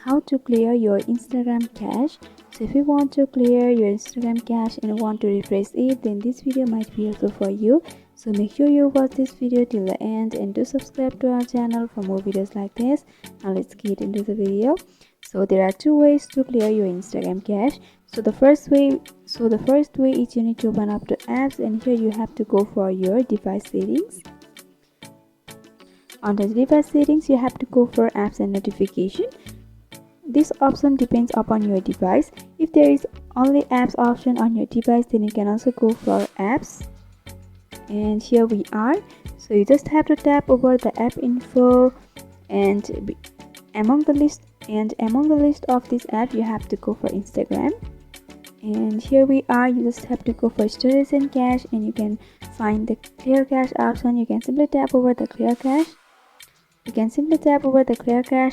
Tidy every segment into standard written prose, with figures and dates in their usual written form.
how to clear your Instagram cache. So if you want to clear your Instagram cache and want to refresh it, then this video might be helpful for you. So make sure you watch this video till the end and do subscribe to our channel for more videos like this. Now let's get into the video. So there are two ways to clear your Instagram cache. So the first way is you need to open up the apps, and here you have to go for your device settings. Under the device settings, you have to go for apps and notification. This option depends upon your device. If there is only apps option on your device, then you can also go for apps. And here we are. So you just have to tap over the app info, and among the list of this app, you have to go for Instagram. And here we are. You just have to go for storage and cache, and you can find the clear cache option. You can simply tap over the clear cache.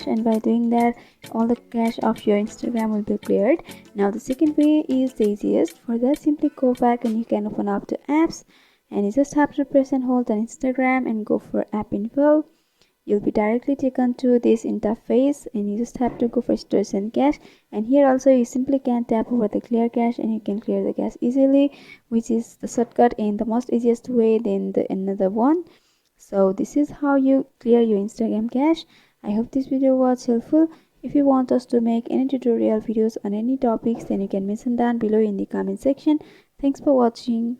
And by doing that, all the cache of your Instagram will be cleared. Now the second way is the easiest. For that, simply go back and you can open up the apps, and you just have to press and hold on Instagram and go for app info. You'll be directly taken to this interface, and you just have to go for storage and cache. And here also you simply can tap over the clear cache, and you can clear the cache easily, which is the shortcut and the most easiest way than another one. So this is how you clear your Instagram cache. I hope this video was helpful. If you want us to make any tutorial videos on any topics, then you can mention down below in the comment section. Thanks for watching.